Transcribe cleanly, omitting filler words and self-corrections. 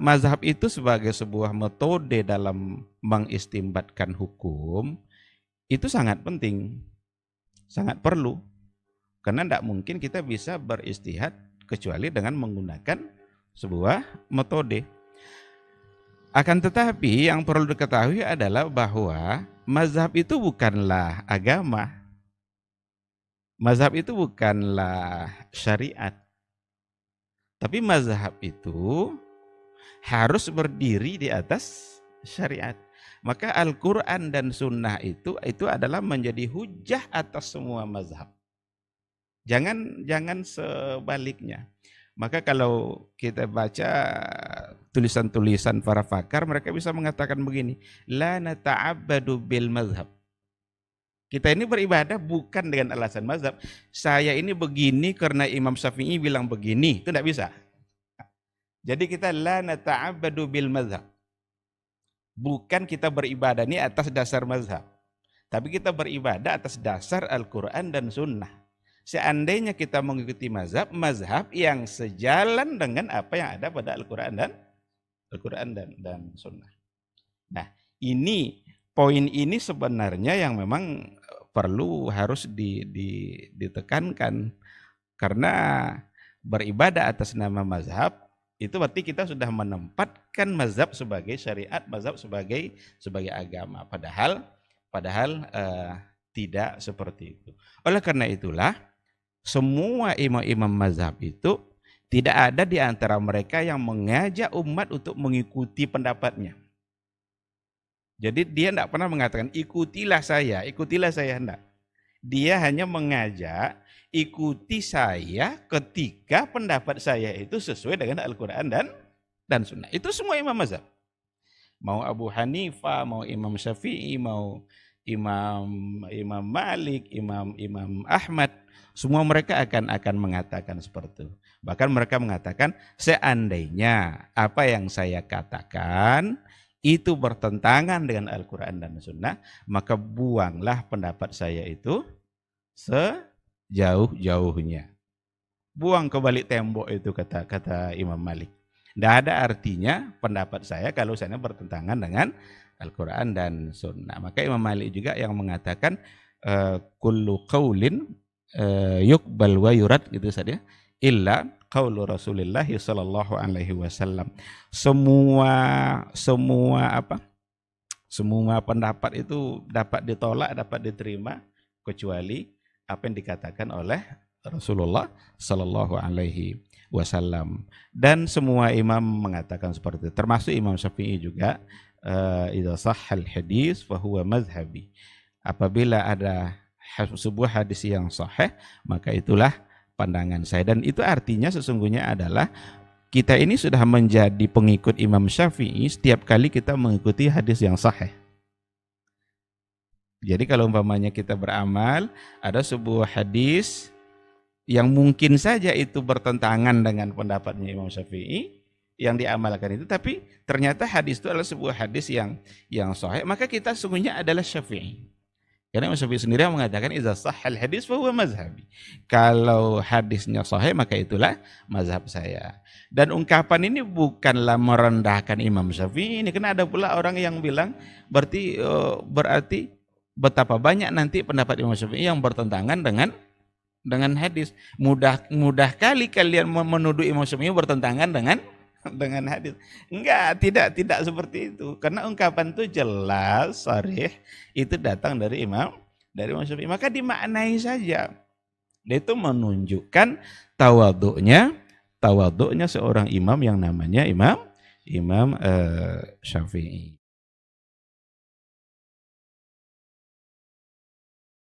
mazhab itu sebagai sebuah metode dalam mengistimbatkan hukum itu sangat penting, sangat perlu. Karena tidak mungkin kita bisa beristihad kecuali dengan menggunakan sebuah metode. Akan tetapi yang perlu diketahui adalah bahwa mazhab itu bukanlah agama. Mazhab itu bukanlah syariat. Tapi mazhab itu harus berdiri di atas syariat. Maka Al-Quran dan Sunnah itu adalah menjadi hujah atas semua mazhab. Jangan sebaliknya. Maka kalau kita baca tulisan-tulisan para pakar, mereka bisa mengatakan begini, la nata'abbadu bil mazhab. Kita ini beribadah bukan dengan alasan mazhab. Saya ini begini karena Imam Syafi'i bilang begini, itu tidak bisa. Jadi kita la nata'abbadu bil mazhab. Bukan kita beribadah ini atas dasar mazhab. Tapi kita beribadah atas dasar Al-Quran dan Sunnah. Seandainya kita mengikuti mazhab yang sejalan dengan apa yang ada pada Al-Quran dan Sunnah. Nah, poin ini sebenarnya yang memang perlu harus ditekankan, karena beribadah atas nama mazhab itu berarti kita sudah menempatkan mazhab sebagai syariat, mazhab sebagai agama. Padahal tidak seperti itu. Oleh karena itulah semua imam-imam mazhab itu tidak ada di antara mereka yang mengajak umat untuk mengikuti pendapatnya. Jadi dia tidak pernah mengatakan ikutilah saya, enggak. Dia hanya mengajak ikuti saya ketika pendapat saya itu sesuai dengan Al-Quran dan Sunnah. Itu semua imam mazhab. Mau Abu Hanifah, mau Imam Syafi'i, mau Imam Malik, Imam Ahmad, semua mereka akan mengatakan seperti itu. Bahkan mereka mengatakan seandainya apa yang saya katakan itu bertentangan dengan Al-Quran dan Sunnah, maka buanglah pendapat saya itu sejauh-jauhnya. Buang ke balik tembok itu, kata Imam Malik. Tidak ada artinya pendapat saya kalau saya bertentangan dengan Al-Quran dan Sunnah. Maka Imam Malik juga yang mengatakan kullu qaulin yuqbal wa yurad, gitu saja, illa qaulu Rasulillah sallallahu alaihi wasallam. Semua pendapat itu dapat ditolak, dapat diterima kecuali apa yang dikatakan oleh Rasulullah sallallahu alaihi wasallam. Dan semua imam mengatakan seperti itu, termasuk Imam Syafi'i juga, idza sahhal hadis fa huwa mazhabi. Apabila ada sebuah hadis yang sahih, maka itulah pandangan saya. Dan itu artinya sesungguhnya adalah kita ini sudah menjadi pengikut Imam Syafi'i setiap kali kita mengikuti hadis yang sahih. Jadi kalau umpamanya kita beramal, ada sebuah hadis yang mungkin saja itu bertentangan dengan pendapatnya Imam Syafi'i yang diamalkan itu, tapi ternyata hadis itu adalah sebuah hadis yang sahih, maka kita sesungguhnya adalah Syafi'i. Karena Imam Syafi'i sendiri yang mengatakan idza sahhal hadis fa huwa mazhabi. Kalau hadisnya sahih maka itulah mazhab saya. Dan ungkapan ini bukanlah merendahkan Imam Syafi'i. Ini karena ada pula orang yang bilang berarti betapa banyak nanti pendapat Imam Syafi'i yang bertentangan dengan hadis. Mudah kali kalian menuduh Imam Syafi'i bertentangan dengan hadis. Enggak, tidak seperti itu. Karena ungkapan itu jelas, sharih, itu datang dari Imam Syafi'i. Maka dimaknai saja. Dia itu menunjukkan tawadhu'nya seorang imam yang namanya Imam Syafi'i.